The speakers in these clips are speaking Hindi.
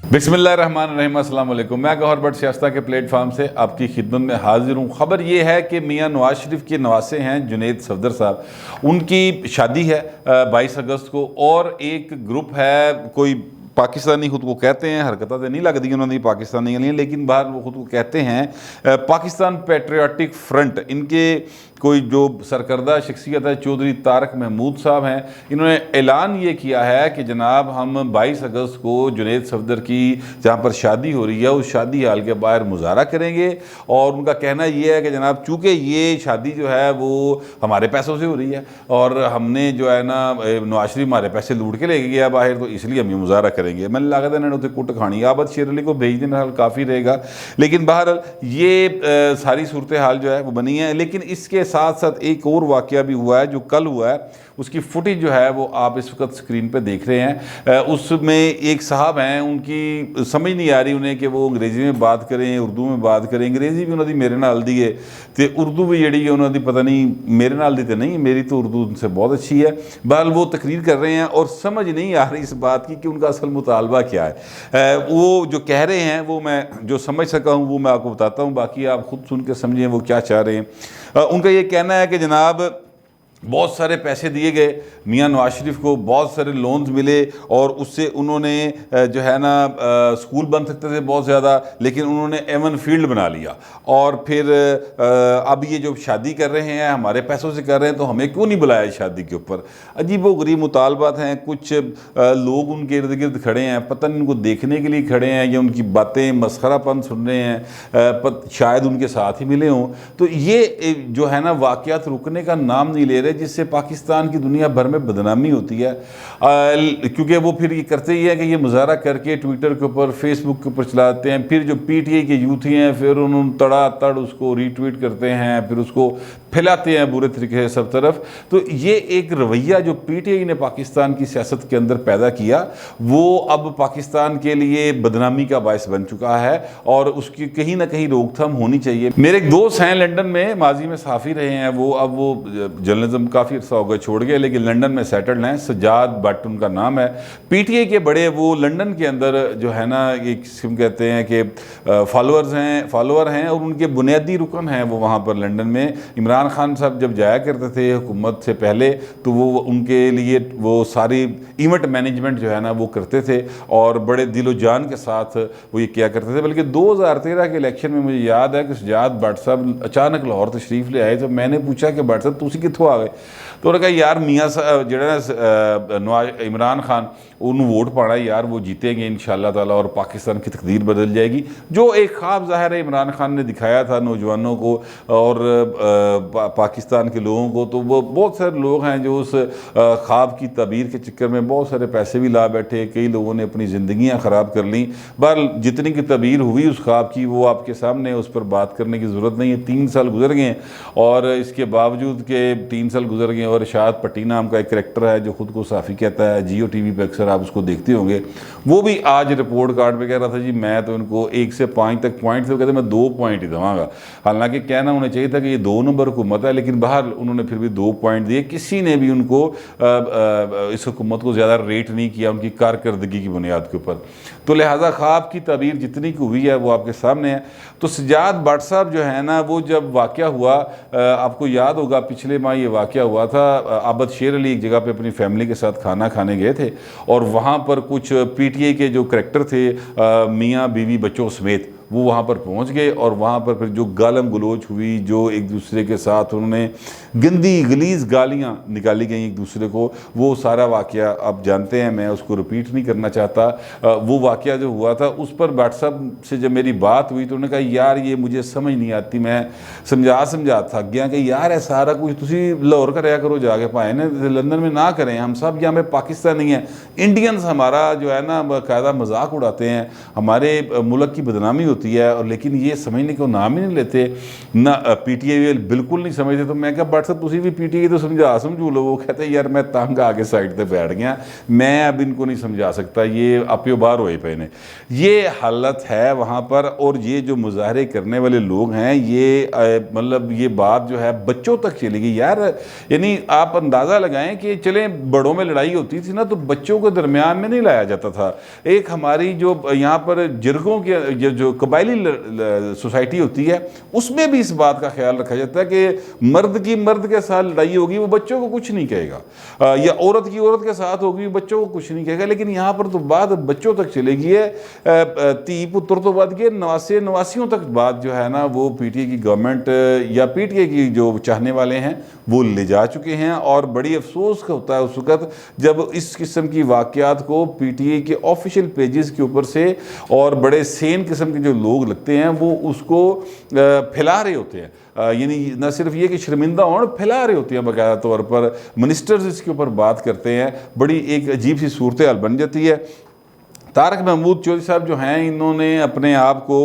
बिस्मिल्लाहिर्रहमानिर्रहीम, अस्सलाम वालेकुम। मैं गौहर भट्ट सियासत के प्लेटफार्म से आपकी खिदमत में हाजिर हूँ। ख़बर ये है कि मियाँ नवाज शरीफ के नवासे हैं जुनैद सफदर साहब, उनकी शादी है 22 अगस्त को। और एक ग्रुप है, कोई पाकिस्तानी खुद को कहते हैं, हरकतें तो नहीं लगती उन्होंने पाकिस्तानी के लिए, लेकिन बाहर वो खुद को कहते हैं पाकिस्तान पेट्रियाटिक फ्रंट। इनके कोई जो सरकर्दा शख्सियत है चौधरी तारक महमूद साहब हैं, इन्होंने ऐलान ये किया है कि जनाब हम 22 अगस्त को जुनैद सफदर की जहाँ पर शादी हो रही है उस शादी हाल के बाहर मुजाहरा करेंगे। और उनका कहना ये है कि जनाब चूँकि ये शादी जो है वो हमारे पैसों से हो रही है और हमने जो है ना नवाज शरीफ हमारे पैसे लूट के लेके गया बाहर, तो इसलिए हम ये मुजाहरा करेंगे। मैंने लागत है इन्होंने कुट खानी आबद शेर अली को भेज देने हाल काफ़ी रहेगा, लेकिन बहरहाल ये सारी सूरत हाल जो है वो बनी है। लेकिन इसके साथ साथ एक और वाक़या भी हुआ है जो कल हुआ है, उसकी फुटेज जो है वो आप इस वक्त स्क्रीन पे देख रहे हैं। उसमें एक साहब हैं, उनकी समझ नहीं आ रही उन्हें कि वो अंग्रेज़ी में बात करें उर्दू में बात करें। अंग्रेज़ी भी उन्होंने मेरे नाल दी है तो उर्दू भी जी उन्होंने पता नहीं मेरे नाल दी तो नहीं, मेरी तो उर्दू उनसे बहुत अच्छी है। बहरहाल वो तकरीर कर रहे हैं और समझ नहीं आ रही इस बात की कि उनका असल मुतालबा क्या है। वो जो कह रहे हैं वो मैं जो समझ सका हूँ वो मैं आपको बताता हूँ, बाकी आप खुद सुन के समझें वो क्या चाह रहे हैं। उनका ये कहना है कि जनाब बहुत सारे पैसे दिए गए मियाँ नवाज शरीफ को, बहुत सारे लोन्स मिले और उससे उन्होंने जो है ना स्कूल बन सकते थे बहुत ज़्यादा, लेकिन उन्होंने एवन फील्ड बना लिया। और फिर अब ये जो शादी कर रहे हैं हमारे पैसों से कर रहे हैं, तो हमें क्यों नहीं बुलाया शादी के ऊपर। अजीब व गरीब मुतालबात हैं। कुछ लोग उनके इर्द गिर्द खड़े हैं, पता नहीं उनको देखने के लिए खड़े हैं या उनकी बातें मस्खरापन सुन रहे हैं, शायद उनके साथ ही मिले हों। तो ये जो है ना वाक़यात रुकने का नाम नहीं ले रहे, जिससे पाकिस्तान की दुनिया भर में बदनामी होती है। क्योंकि वो फिर ये करते ही है कि ये मुजाहरा करके ट्विटर के ऊपर फेसबुक के ऊपर चलाते हैं, फिर जो पीटीआई के यूथ हैं फिर उन्होंने तड़ातड़ उसको रीट्वीट करते हैं, फिर उसको फैलाते हैं बुरे तरीके से सब तरफ। तो ये एक रवैया जो पीटीआई ने पाकिस्तान की सियासत के अंदर पैदा किया वो अब पाकिस्तान के लिए बदनामी का बायस बन चुका है और उसकी कहीं ना कहीं रोकथाम होनी चाहिए। मेरे एक दोस्त हैं लंदन में, माजी में सहाफ़ी रहे हैं वो, अब वो जर्नलिज्म काफ़ी अर्सा हो गया छोड़ गए, लेकिन लंदन में सेटल्ड हैं। सज्जाद भट्ट उनका नाम है। पीटीआई के बड़े वो लंदन के अंदर जो है ना एक किस्म कहते हैं कि फॉलोअर हैं और उनके बुनियादी रुकन हैं वो वहाँ पर लंदन में। इमरान खान साहब जब जाया करते थे हुकूमत से पहले तो वो उनके लिए वो सारी इवेंट मैनेजमेंट जो है ना वो करते थे और बड़े दिलो जान के साथ वो ये किया करते थे। बल्कि 2013 के इलेक्शन में मुझे याद है कि सज्जाद भट्ट साहब अचानक लाहौर तशरीफ़ ले आए, तो मैंने पूछा कि भट्ट साहब तुसी कित्थों आ गए। तो उन्होंने कहा यार मियाँ जो नवाज इमरान खान उन्होंने वोट पाना यार, वो जीतेंगे इंशाअल्लाह ताला और पाकिस्तान की तकदीर बदल जाएगी। जो एक ख्वाब ज़ाहिर है इमरान खान ने दिखाया था नौजवानों को और पाकिस्तान के लोगों को, तो वो बहुत सारे लोग हैं जो उस ख्वाब की तबीर के चक्कर में बहुत सारे पैसे भी ला बैठे, कई लोगों ने अपनी ज़िंदगियाँ ख़राब कर लीं। बहरहाल जितनी की तबीर हुई उस ख्वाब की वो आपके सामने, उस पर बात करने की ज़रूरत नहीं है। 3 साल गुजर गए और इसके बावजूद के 3 साल गुजर गए और शायद पट्टी नाम का एक करैक्टर है जो खुद को साफ़ी कहता है, जियो टीवी पे अक्सर आप उसको देखते होंगे, वो भी आज रिपोर्ट कार्ड पे कह रहा था जी मैं तो इनको 1 से 5 तक पॉइंट थे, कहते मैं 2 पॉइंट ही दूँगा। हालांकि कहना होना चाहिए था कि ये 2 नंबर हुकूमत है, लेकिन बाहर उन्होंने फिर भी 2 पॉइंट दिए। किसी ने भी उनको इस हुकूमत को ज़्यादा रेट नहीं किया उनकी कारकर्दगी की बुनियाद के ऊपर। तो लिहाजा ख्वाब की तबीर जितनी की हुई है वो आपके सामने है। तो सज्जाद भट्ट साहब जो है ना वो जब वाक़या हुआ, आपको याद होगा पिछले माह ये वाक़या हुआ था, आबद शेर अली एक जगह पे अपनी फैमिली के साथ खाना खाने गए थे और वहाँ पर कुछ पीटीआई के जो करैक्टर थे मियाँ बीवी बच्चों समेत वो वहाँ पर पहुँच गए और वहाँ पर फिर जो गालम गलोच हुई, जो एक दूसरे के साथ उन्होंने गंदी गलीज़ गालियाँ निकाली गई एक दूसरे को, वो सारा वाक़या आप जानते हैं, मैं उसको रिपीट नहीं करना चाहता। वो वाक़या जो हुआ था उस पर भट्ट साहब से जब मेरी बात हुई तो उन्होंने कहा यार ये मुझे समझ नहीं आती, मैं समझा थक गया कि यार है सारा कुछ तुम लाहौर कराया करो जाके, पाए ना लंदन में ना करें, हम सब यहाँ पे पाकिस्तानी हैं, इंडियंस हमारा जो है ना बाकायदा मजाक उड़ाते हैं, हमारे मुल्क की बदनामी होती है, और लेकिन ये समझने को नाम ही नहीं लेते ना। PTI बिल्कुल नहीं समझते। तो मैं क्या बट साहब तुसी भी PTI तो समझू लो। वो कहते हैं यार मैं तंग आके साइड पर बैठ गया, मैं अब इनको नहीं समझा सकता, ये आपे बाहर होए पे ने। ये हालत है वहाँ पर। और ये जो मुजाहरे करने वाले लोग हैं, ये मतलब ये बात जो है बच्चों तक चली गई यार। यानी आप अंदाज़ा लगाएं कि चलें बड़ों में लड़ाई होती थी ना, तो बच्चों को दरमियान में नहीं लाया जाता था। एक हमारी जो यहाँ पर जिरगों की जो कबायली सोसाइटी होती है, उसमें भी इस बात का ख्याल रखा जाता है कि मर्द की मर्द के साथ लड़ाई होगी वो बच्चों को कुछ नहीं कहेगा, या औरत की औरत के साथ होगी बच्चों को कुछ नहीं कहेगा। लेकिन यहाँ पर तो बात बच्चों तक चलेगी है, धी पुत्र तो बात के नवासियों तक बात जो है ना, वो PTI की गवर्नमेंट या PTI की जो चाहने वाले हैं वो ले जा चुके हैं। और बड़ी अफसोस का होता है उस वक़्त जब इस किस्म की वाक़यात को PTI के ऑफिशियल पेजेस के ऊपर से और बड़े सेन किस्म के जो लोग लगते हैं वो उसको फैला रहे होते हैं। यानी न सिर्फ ये कि शर्मिंदा हों, फैला रहे होते हैं बाकायदा तौर पर। मिनिस्टर्स इसके ऊपर बात करते हैं, बड़ी एक अजीब सी सूरत हाल बन जाती है। तारक महमूद चौधरी साहब जो हैं, इन्होंने अपने आप को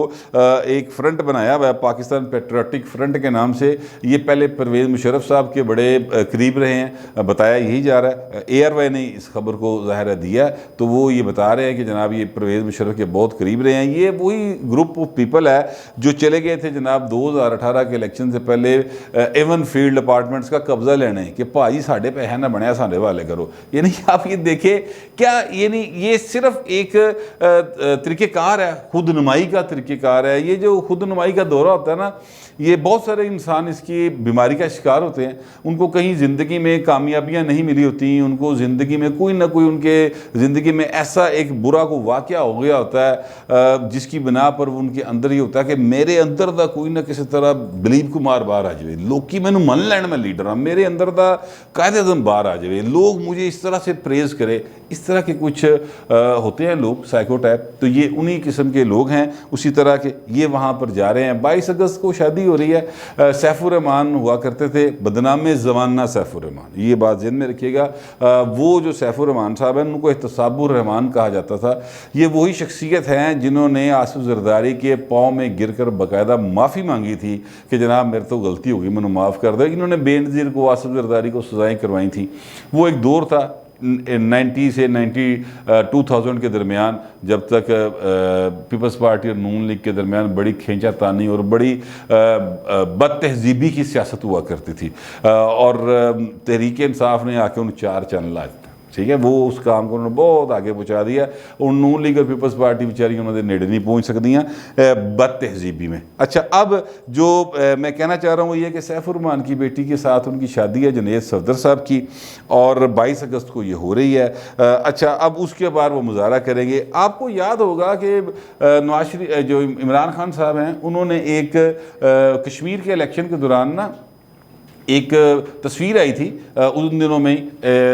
एक फ्रंट बनाया हुआ है पाकिस्तान पेट्रियाटिक फ्रंट के नाम से। ये पहले परवेज़ मुशर्रफ साहब के बड़े करीब रहे हैं, बताया यही जा रहा है। ARY ने इस खबर को ज़ाहिर दिया, तो वो ये बता रहे हैं कि जनाब ये परवेज़ मुशर्रफ के बहुत करीब रहे हैं। ये वही ग्रुप ऑफ पीपल है जो चले गए थे जनाब 2018 के इलेक्शन से पहले एवन फील्ड अपार्टमेंट्स का कब्जा लेने कि भाई साढ़े पैसा ना बनया साढ़े वाले करो। यानी आप ये देखें क्या, यानी ये सिर्फ एक तरीक़ेकार है, खुद नुमाई का तरीक़ेकार है। ये जो खुद नुमाई का दौरा होता है ना, ये बहुत सारे इंसान इसकी बीमारी का शिकार होते हैं। उनको कहीं ज़िंदगी में कामयाबियां नहीं मिली होती, उनको ज़िंदगी में कोई ना कोई उनके ज़िंदगी में ऐसा एक बुरा को वाक़या हो गया होता है जिसकी बिना पर वो उनके अंदर ही होता है कि मेरे अंदर दा कोई ना किसी तरह दिलीप कुमार बाहर आ जाए, लोग मैनू मन लैन मैं लीडर हाँ, मेरे अंदर दा कायदे-ए-आज़म बाहर आ जाए, लोग मुझे इस तरह से प्रेज़ करे। इस तरह के कुछ होते हैं लोग साइकोटाइप, तो ये उन्हीं किस्म के लोग हैं। उसी तरह के ये वहाँ पर जा रहे हैं। 22 अगस्त को शादी हो रही है। सैफुर रहमान हुआ करते थे बदनामे ज़माना सैफुर रहमान, ये बात ज़हन में रखिएगा। वो जो सैफुर रहमान साहब हैं उनको एहतसाबुर रहमान कहा जाता था। ये वही शख्सियत हैं जिन्होंने आसिफ जरदारी के पाँव में गिर कर बाकायदा माफ़ी मांगी थी कि जनाब मेरे तो गलती होगी, मैंने माफ़ कर दो। इन्होंने बेनज़ीर को आसिफ जरदारी को सज़ाएँ करवाई थी। वो एक दौर था 90 से 2000 के दरमियान, जब तक पीपल्स पार्टी और नून लीग के दरमियान बड़ी खींचातानी और बड़ी बदतहजीबी की सियासत हुआ करती थी। और तहरीक इंसाफ ने आके उन 4 चैनल लाए, ठीक है, वो उस काम को उन्होंने बहुत आगे पहुँचा दिया। और नून लीग और पीपल्स पार्टी बेचारी उन्होंने नेड़े नहीं पहुँच सकदियाँ बद तहजीबी में। अच्छा, अब जो मैं कहना चाह रहा हूँ वो ये कि सैफुर रहमान की बेटी के साथ उनकी शादी है जुनैद सफदर साहब की, और 22 अगस्त को ये हो रही है। अच्छा, अब उसके बाद वो मुजाहरा करेंगे। आपको याद होगा कि नवाज शरीफ जो इमरान खान साहब हैं, उन्होंने एक कश्मीर के इलेक्शन के दौरान ना एक तस्वीर आई थी उन दिनों में।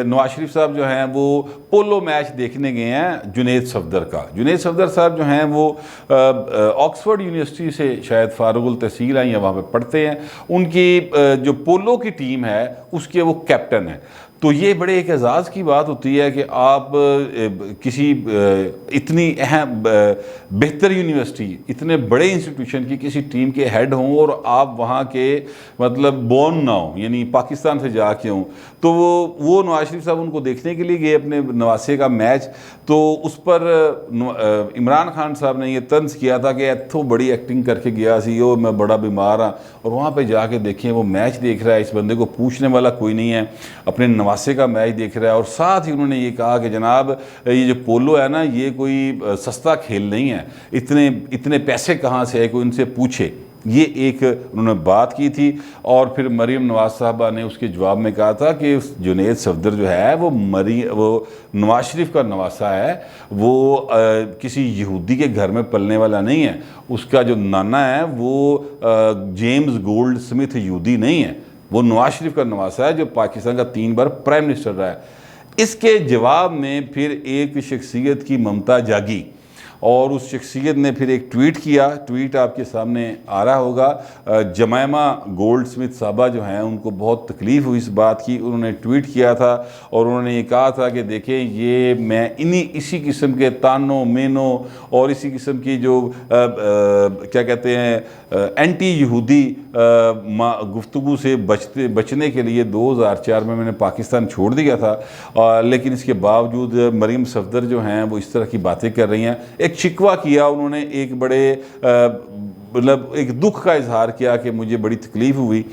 नवाज शरीफ साहब जो हैं वो पोलो मैच देखने गए हैं जुनैद सफदर का। जुनैद सफदर साहब जो हैं वो ऑक्सफोर्ड यूनिवर्सिटी से शायद फारुल तहसील हैं या वहाँ पे पढ़ते हैं। उनकी जो पोलो की टीम है उसके वो कैप्टन है। तो ये बड़े एक एजाज़ की बात होती है कि आप किसी इतनी अहम बेहतर यूनिवर्सिटी, इतने बड़े इंस्टीट्यूशन की किसी टीम के हेड हों और आप वहाँ के मतलब बोर्न ना हो, यानी पाकिस्तान से जाके हों। तो वो नवाज शरीफ साहब उनको देखने के लिए गए अपने नवासे का मैच। तो उस पर इमरान खान साहब ने ये तंज किया था कि इतों बड़ी एक्टिंग करके गया सी, ओ मैं बड़ा बीमार हाँ। और वहाँ पर जाके देखें वो मैच देख रहा है, इस बंदे को पूछने वाला कोई नहीं है, अपने नवासे का मैच देख रहा है। और साथ ही उन्होंने ये कहा कि जनाब ये जो पोलो है ना, ये कोई सस्ता खेल नहीं है, इतने पैसे कहाँ से है, कोई इनसे पूछे। ये एक उन्होंने बात की थी। और फिर मरीम नवाज साहबा ने उसके जवाब में कहा था कि जुनैद सफदर जो है वो नवाज शरीफ का नवासा है, वो किसी यहूदी के घर में पलने वाला नहीं है। उसका जो नाना है वो जेम्स गोल्ड स्मिथ यहूदी नहीं है, वो नवाज शरीफ का नवासा है जो पाकिस्तान का 3 बार प्राइम मिनिस्टर रहा है। इसके जवाब में फिर एक शख्सियत की ममता जागी और उस शख्सियत ने फिर एक ट्वीट किया, ट्वीट आपके सामने आ रहा होगा। जमैमा गोल्ड स्मिथ साहबा जो हैं उनको बहुत तकलीफ़ हुई इस बात की, उन्होंने ट्वीट किया था और उन्होंने ये कहा था कि देखें ये मैं इसी किस्म के तानों मेनों और इसी किस्म की जो क्या कहते हैं एंटी यहूदी गुफ्तगू से बचने के लिए 2004 में मैंने पाकिस्तान छोड़ दिया था, लेकिन इसके बावजूद मरीम सफदर जो हैं वो इस तरह की बातें कर रही हैं। एक शिकवा किया उन्होंने, एक बड़े मतलब एक दुख का इजहार किया कि मुझे बड़ी तकलीफ़ हुई।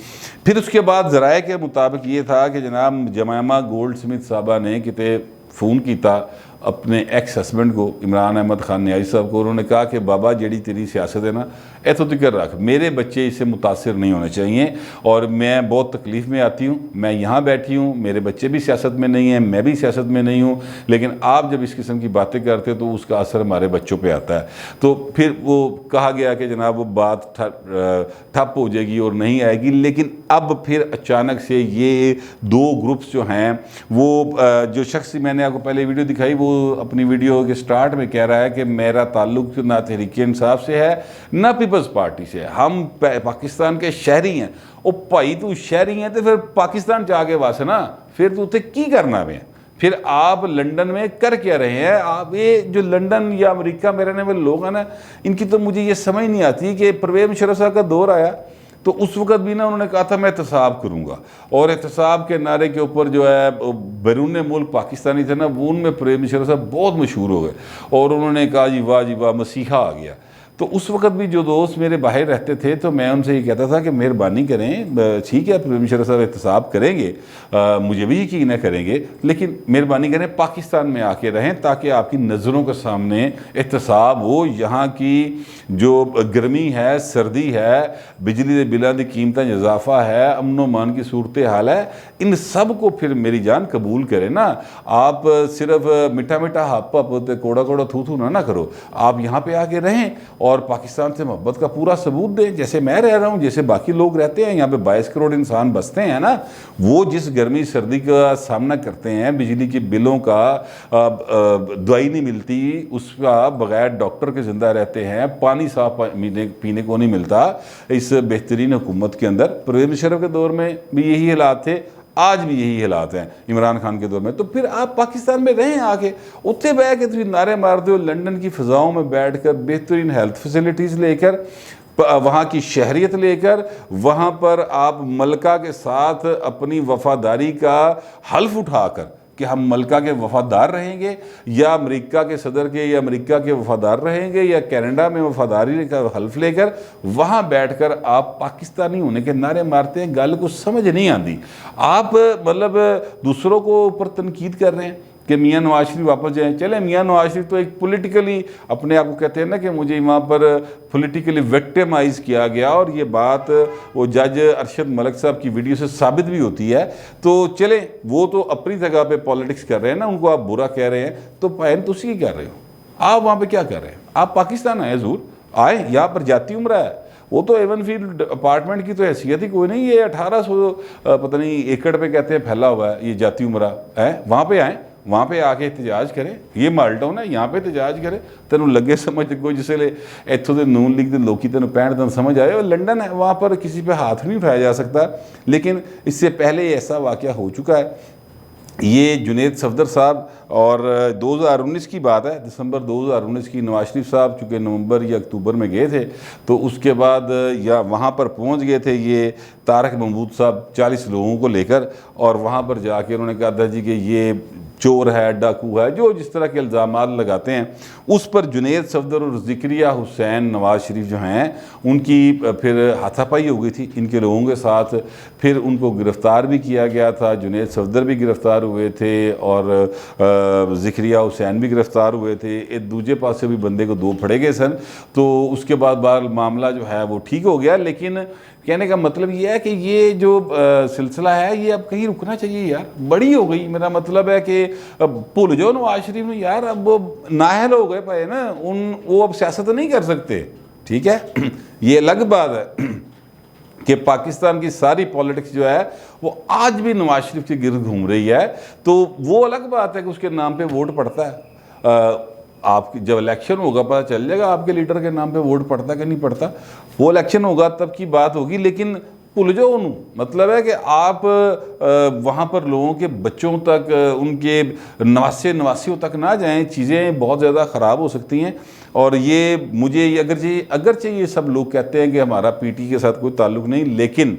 फिर उसके बाद ज़राए के मुताबिक ये था कि जनाब जमैमा गोल्ड स्मिथ साहबा ने किते फ़ोन किया अपने एक्स हस्बैंड को, इमरान अहमद खान न्याजी साहब को। उन्होंने कहा कि बाबा जेड़ी तेरी सियासत है ना, इतो तक रख, मेरे बच्चे इससे मुतासिर नहीं होने चाहिए और मैं बहुत तकलीफ़ में आती हूँ। मैं यहाँ बैठी हूँ, मेरे बच्चे भी सियासत में नहीं हैं, मैं भी सियासत में नहीं हूँ, लेकिन आप जब इस किस्म की बातें करते हो तो उसका असर हमारे बच्चों पर आता है। तो फिर वो कहा गया कि जनाब वो बात ठप हो जाएगी और नहीं आएगी। लेकिन अब फिर अचानक से ये दो ग्रुप्स जो हैं वो जो शख्स मैंने आपको पहले वीडियो दिखाई वो अपनी वीडियो के स्टार्ट में कह रहा है कि मेरा ताल्लुक ना तहरीक इंसाफ से है ना पीपल्स पार्टी से, हम पाकिस्तान के शहरी हैं। ओ भाई तू शहरी है तो फिर पाकिस्तान जाके वास ना, फिर तू उत्थे की करना है? फिर आप लंदन में कर क्या रहे हैं? आप ये जो लंदन या अमेरिका में रहने वाले लोग हैं ना, इनकी तो मुझे ये समझ नहीं आती कि परवेज़ मुशर्रफ साहब का दौर आया तो उस वक़्त भी ना उन्होंने कहा था मैं एहतसाब करूँगा, और एहतसाब के नारे के ऊपर जो है बैरून मुल्क पाकिस्तानी थे ना, वो उनमें परवेज़ मुशर्रफ साहब बहुत मशहूर हो गए और उन्होंने कहा जी वाह मसीहा आ गया। तो उस वक़्त भी जो दोस्त मेरे बाहर रहते थे तो मैं उनसे ये कहता था कि मेहरबानी करें, ठीक है परवेज़ मुशर्रफ साहब एहतसाब करेंगे, मुझे भी यकीन है करेंगे, लेकिन मेहरबानी करें पाकिस्तान में आके रहें ताकि आपकी नज़रों के सामने एहतसाब हो। यहाँ की जो गर्मी है, सर्दी है, बिजली के बिलों की कीमतें इजाफा है, अमन मान की सूरत हाल है, इन सब को फिर मेरी जान कबूल करें ना। आप सिर्फ मीठा मीठा हप हप कोड़ा कोड़ा थू थू ना करो, आप यहाँ पे आके रहें और पाकिस्तान से मोहब्बत का पूरा सबूत दें, जैसे मैं रह रहा हूँ, जैसे बाकी लोग रहते हैं। यहाँ पे 22 करोड़ इंसान बसते हैं ना, वो जिस गर्मी सर्दी का सामना करते हैं, बिजली के बिलों का दवाई नहीं मिलती, उसका बगैर डॉक्टर के ज़िंदा रहते हैं, पानी साफ पीने को नहीं मिलता इस बेहतरीन हुकूमत के अंदर। परवेज़ मुशर्रफ के दौर में भी यही हालात थे, आज भी यही हालात हैं इमरान खान के दौर में। तो फिर आप पाकिस्तान में रहें आके, उत्थे बह के तुम नारे मारते हो, लंदन की फ़िज़ाओं में बैठ कर बेहतरीन हेल्थ फैसिलिटीज़ लेकर, वहाँ की शहरियत लेकर, वहाँ पर आप मलका के साथ अपनी वफ़ादारी का हल्फ उठाकर कि हम मलका के वफ़ादार रहेंगे, या अमेरिका के सदर के या अमेरिका के वफ़ादार रहेंगे, या कनाडा में वफ़ादारी का हल्फ लेकर वहाँ बैठकर आप पाकिस्तानी होने के नारे मारते हैं। गल को समझ नहीं आती, आप मतलब दूसरों को ऊपर तनकीद कर रहे हैं कि मियाँ नवाज शरीफ वापस जाएँ। चले मियाँ नवाज शरीफ तो एक पॉलिटिकली अपने आप को कहते हैं ना कि मुझे वहाँ पर पॉलिटिकली विक्टिमाइज़ किया गया, और ये बात वो जज अरशद मलिक साहब की वीडियो से साबित भी होती है। तो चले वो तो अपनी जगह पे पॉलिटिक्स कर रहे हैं ना, उनको आप बुरा कह रहे हैं, तो पैन तो उसी कर रहे हो। आप वहाँ पर क्या कर रहे हैं? आप पाकिस्तान आए, ज़रूर आए, यहाँ पर जाती उम्र है, वो तो एवन फील्ड अपार्टमेंट की तो हैसियत ही कोई नहीं, ये 1800 पता नहीं एकड़ पे कहते हैं फैला हुआ है ये जाती उम्र है। वहाँ पे आए, वहाँ पे आके एहतजाज करें, ये माल टाउन है, यहाँ पे एहतजाज करें, तेन लगे समझ कोई जिसले इतों के नून लीग के लोग तेन 65 दिन समझ आए, और लंडन है, वहाँ पर किसी पे हाथ नहीं उठाया जा सकता। लेकिन इससे पहले ऐसा वाक़या हो चुका है। ये जुनेद सफदर साहब, और 2019 की बात है, दिसंबर 2019 की, नवाज शरीफ साहब चूँकि नवंबर या अक्टूबर में गए थे, तो उसके बाद या वहाँ पर पहुँच गए थे ये तारक महमूद साहब 40 लोगों को लेकर, और वहाँ पर जाके उन्होंने कहा था जी कि ये चोर है, डाकू है, जो जिस तरह के इल्ज़ामात लगाते हैं उस पर जुनेद सफदर और ज़िक्रिया हुसैन नवाज शरीफ जो हैं उनकी फिर हाथापाई हो गई थी इनके लोगों के साथ। फिर उनको गिरफ़्तार भी किया गया था, जुनेद सफदर भी गिरफ़्तार हुए थे और ज़िक्रिया हुसैन भी गिरफ़्तार हुए थे। एक दूसरे पास से भी बंदे को 2 फड़े गए सन। तो उसके बाद मामला जो है वो ठीक हो गया। लेकिन कहने का मतलब ये है कि ये जो सिलसिला है ये अब कहीं रुकना चाहिए यार, बड़ी हो गई। मेरा मतलब है कि भूल जाओ नवाज शरीफ ने यार, अब वो नाहल हो गए पाए ना, वो अब सियासत नहीं कर सकते, ठीक है। ये अलग बात है कि पाकिस्तान की सारी पॉलिटिक्स जो है वो आज भी नवाज शरीफ के गिर्द घूम रही है, तो वो अलग बात है कि उसके नाम पे वोट पड़ता है। आपकी जब इलेक्शन होगा पता चल जाएगा आपके लीडर के नाम पे वोट पड़ता कि नहीं पड़ता। वो इलेक्शन होगा तब की बात होगी, लेकिन भूल जाओ उन्होंने। मतलब है कि आप वहाँ पर लोगों के बच्चों तक, उनके नवासियों तक ना जाएं, चीज़ें बहुत ज़्यादा ख़राब हो सकती हैं। और ये मुझे अगरचे ये सब लोग कहते हैं कि हमारा पीटी के साथ कोई ताल्लुक़ नहीं, लेकिन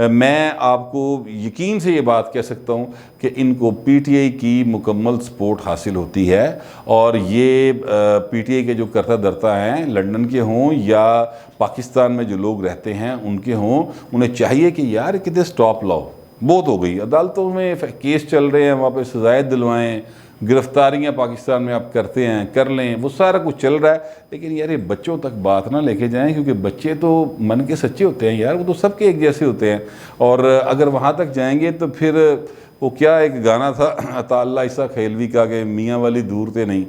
मैं आपको यकीन से ये बात कह सकता हूँ कि इनको पीटीआई की मुकम्मल सपोर्ट हासिल होती है। और ये पीटीआई के जो करता धरता हैं, लंदन के हों या पाकिस्तान में जो लोग रहते हैं उनके हों, उन्हें चाहिए कि यार कितने स्टॉप लाओ, बहुत हो गई, अदालतों में केस चल रहे हैं, वहाँ पे सजाएं दिलवाएं, गिरफ्तारियां पाकिस्तान में आप करते हैं, कर लें, वो सारा कुछ चल रहा है। लेकिन यार ये बच्चों तक बात ना लेके जाएं, क्योंकि बच्चे तो मन के सच्चे होते हैं यार, वो तो सबके एक जैसे होते हैं। और अगर वहाँ तक जाएंगे तो फिर वो क्या एक गाना था अता अल्लाह ईसा खेलवी का कि मियाँ वाली दूर थे नहीं,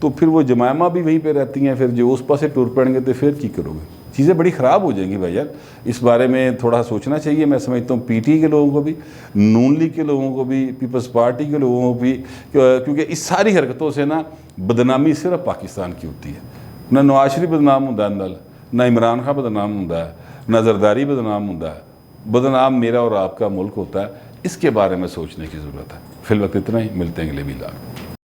तो फिर वो जमायमा भी वहीं पे रहती हैं, फिर जो उस पास से टूर पड़ेंगे तो फिर क्या करोगे, चीज़ें बड़ी ख़राब हो जाएंगी भाई यार। इस बारे में थोड़ा सोचना चाहिए। मैं समझता हूँ पीटी के लोगों को भी, नून लीग के लोगों को भी, पीपल्स पार्टी के लोगों को भी, क्योंकि इस सारी हरकतों से ना बदनामी सिर्फ पाकिस्तान की होती है। ना नवाज शरीफ बदनाम होंदा नाल, ना इमरान खान बदनाम होंदा है, ना जरदारी बदनाम होंदा है, बदनाम मेरा और आपका मुल्क होता है। इसके बारे में सोचने की ज़रूरत है। फिलहाल वक्त इतना ही, मिलते हैं अगले वीडियो में।